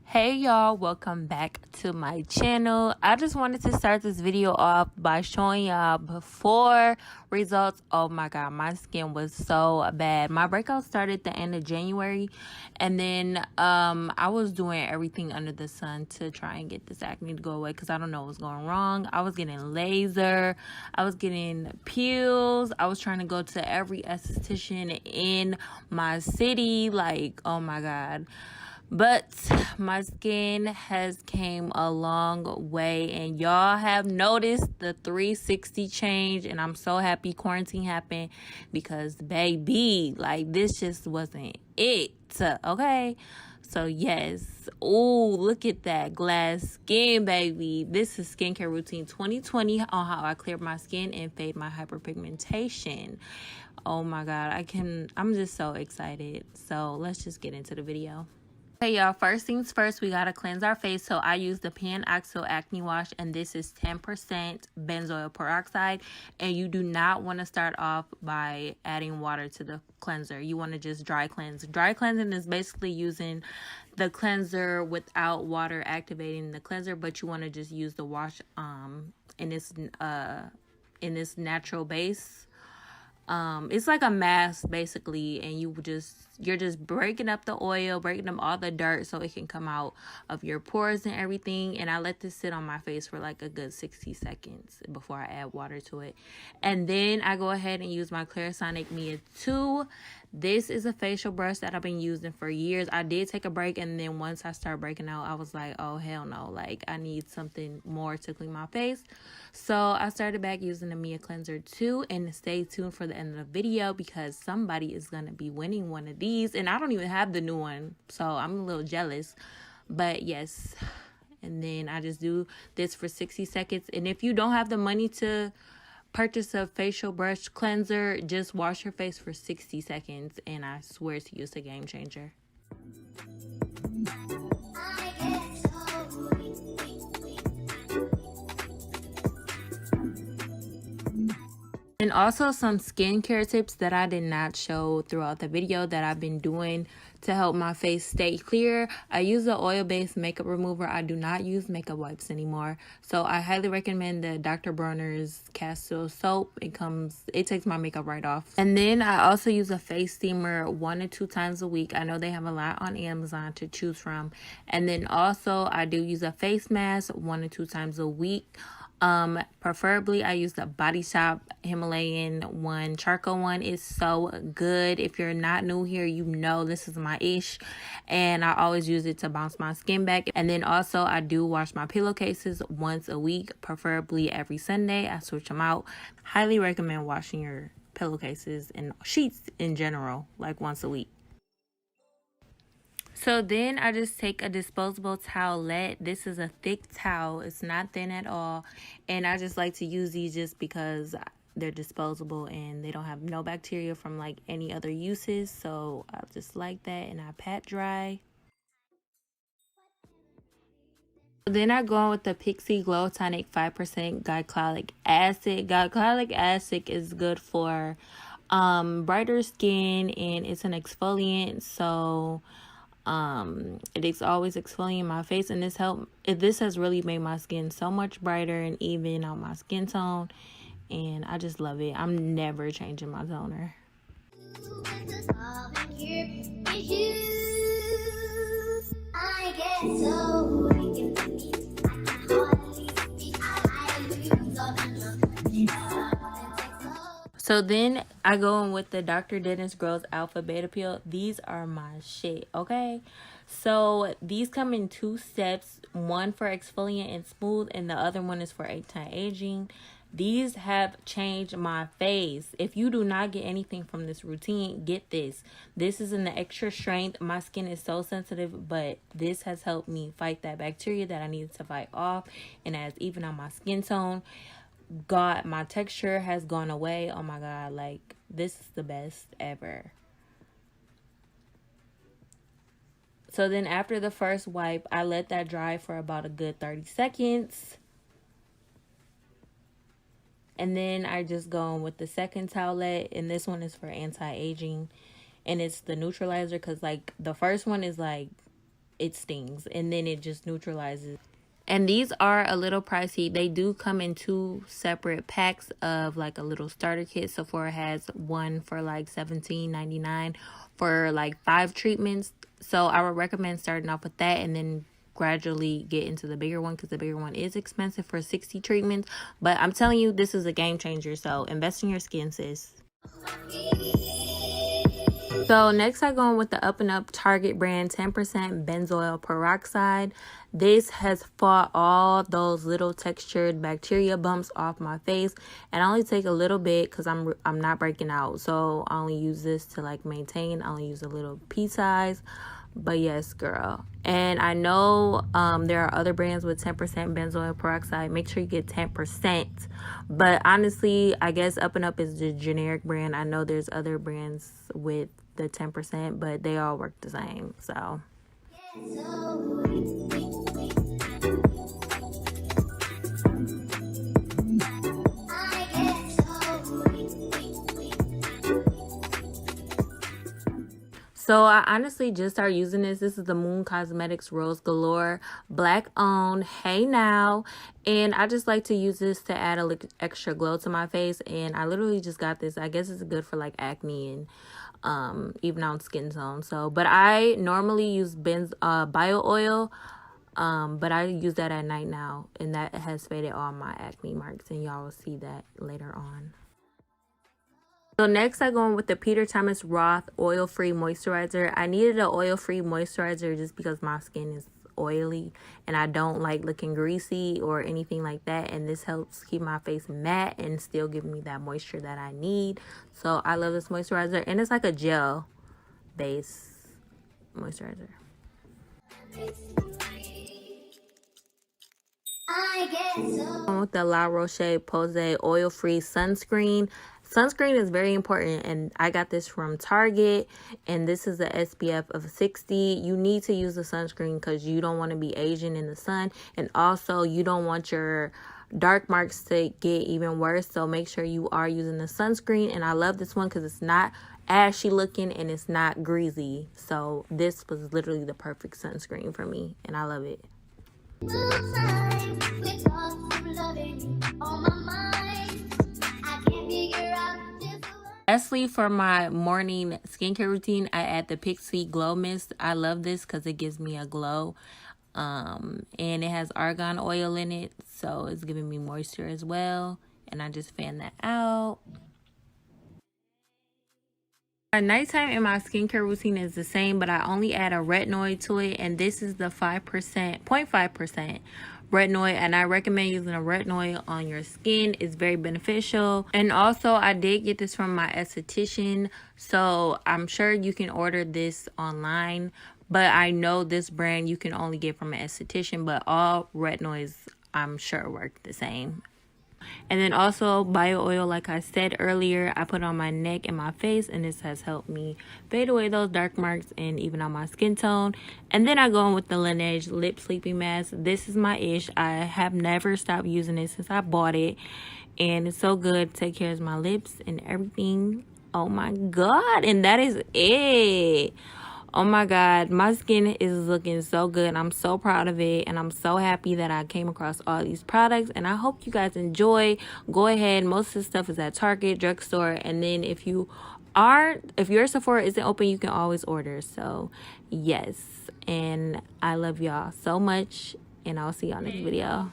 Hey y'all, welcome back to my channel. I just wanted to start this video off by showing y'all before results. Oh my god, my skin was so bad. My breakout started the end of January, and then I was doing everything under the sun to try and get this acne to go away because I don't know what was going wrong. I was getting laser, I was getting peels, I was trying to go to every esthetician in my city, like, oh my god. But my skin has came a long way, and y'all have noticed the 360 change, and I'm so happy quarantine happened because baby, like, this just wasn't it. Okay, so yes. Oh, look at that glass skin, baby. This is skincare routine 2020 on how I clear my skin and fade my hyperpigmentation. Oh my god, I'm just so excited. So let's just get into the video. Hey y'all, first things first, we gotta cleanse our face. So I use the Pan-Oxyl Acne Wash, and this is 10% benzoyl peroxide. And you do not want to start off by adding water to the cleanser. You want to just dry cleanse. Dry cleansing is basically using the cleanser without water activating the cleanser, but you want to just use the wash in this natural base. It's like a mask basically, and you're just breaking up the oil, breaking up all the dirt so it can come out of your pores and everything. And I let this sit on my face for like a good 60 seconds before I add water to it. And then I go ahead and use my Clarisonic Mia 2. This is a facial brush that I've been using for years. I did take a break, and then once I started breaking out, I was like, oh hell no, like I need something more to clean my face. So I started back using the Mia Cleanser 2, and stay tuned for the end of the video because somebody is going to be winning one of these, and I don't even have the new one, so I'm a little jealous. But yes, and then I just do this for 60 seconds. And if you don't have the money to purchase a facial brush cleanser, just wash your face for 60 seconds, and I swear to you, it's a game changer. And also some skincare tips that I did not show throughout the video that I've been doing to help my face stay clear. I use the oil-based makeup remover. I do not use makeup wipes anymore. So I highly recommend the Dr. Bronner's Castile soap. It takes my makeup right off. And then I also use a face steamer 1 to 2 times a week. I know they have a lot on Amazon to choose from. And then also I do use a face mask 1 to 2 times a week. Preferably I use the Body Shop Himalayan one. Charcoal one is so good. If you're not new here, you know this is my ish, and I always use it to bounce my skin back. And then also I do wash my pillowcases once a week, preferably every Sunday. I switch them out. Highly recommend washing your pillowcases and sheets in general like once a week. So then I just take a disposable towelette. This is a thick towel. It's not thin at all. And I just like to use these just because they're disposable and they don't have no bacteria from like any other uses. So I just like that, and I pat dry. Then I go on with the Pixie Glow Tonic 5% glycolic acid. Glycolic acid is good for brighter skin, and it's an exfoliant. So it is always exfoliating my face, and this has really made my skin so much brighter and even on my skin tone, and I just love it. I'm never changing my toner. So then I go in with the Dr. Dennis Gross Alpha Beta Peel. These are my shit, okay? So these come in 2 steps. One for exfoliant and smooth, and the other one is for anti-aging. These have changed my face. If you do not get anything from this routine, get this. This is in the extra strength. My skin is so sensitive, but this has helped me fight that bacteria that I needed to fight off, and as even on my skin tone. God, my texture has gone away. Oh my god, like this is the best ever. So then after the first wipe, I let that dry for about a good 30 seconds. And then I just go in with the second towelette, and this one is for anti-aging, and it's the neutralizer, because like the first one is like it stings and then it just neutralizes. And these are a little pricey. They do come in 2 separate packs of like a little starter kit. Sephora has one for like $17.99 for like 5 treatments. So I would recommend starting off with that and then gradually get into the bigger one, because the bigger one is expensive for 60 treatments. But I'm telling you, this is a game changer. So invest in your skin, sis. So next I go in with the Up and Up Target brand 10% benzoyl peroxide. This has fought all those little textured bacteria bumps off my face, and I only take a little bit because I'm not breaking out. So I only use this to like maintain. I only use a little pea size. But yes, girl. And I know there are other brands with 10% benzoyl peroxide. Make sure you get 10%. But honestly, I guess Up and Up is the generic brand. I know there's other brands with the 10%, but they all work the same. So I honestly just started using this. This is the Moon Cosmetics Rose Galore, black owned. Hey now. And I just like to use this to add a little extra glow to my face. And I literally just got this. I guess it's good for like acne and even on skin tone. So, but I normally use bio oil. But I use that at night now, and that has faded all my acne marks, and y'all will see that later on. So next I go in with the Peter Thomas Roth oil-free moisturizer. I needed an oil-free moisturizer just because my skin is oily and I don't like looking greasy or anything like that, and this helps keep my face matte and still give me that moisture that I need. So I love this moisturizer, and it's like a gel base moisturizer. With the La Roche-Posay oil-free sunscreen. Sunscreen is very important, and I got this from Target, and this is the SPF of 60. You need to use the sunscreen because you don't want to be Asian in the sun, and also you don't want your dark marks to get even worse. So make sure you are using the sunscreen, and I love this one because it's not ashy looking and it's not greasy. So this was literally the perfect sunscreen for me, and I love it. Lastly, for my morning skincare routine, I add the Pixie Glow Mist. I love this because it gives me a glow. And it has argan oil in it, so it's giving me moisture as well. And I just fan that out. At nighttime in my skincare routine is the same, but I only add a retinoid to it, and this is the 0.5% retinoid, and I recommend using a retinoid on your skin. It's very beneficial. And also I did get this from my esthetician, so I'm sure you can order this online, but I know this brand you can only get from an esthetician, but all retinoids I'm sure work the same. And then also bio oil, like I said earlier, I put on my neck and my face, and this has helped me fade away those dark marks and even on my skin tone. And then I go in with the Laneige lip sleeping mask. This is my ish. I have never stopped using it since I bought it, and it's so good. Take care of my lips and everything. Oh my god. And that is it. Oh my god, my skin is looking so good. I'm so proud of it, and I'm so happy that I came across all these products, and I hope you guys enjoy. Go ahead, most of the stuff is at Target, drugstore, and then if your Sephora isn't open, you can always order. So yes, and I love y'all so much, and I'll see y'all next video.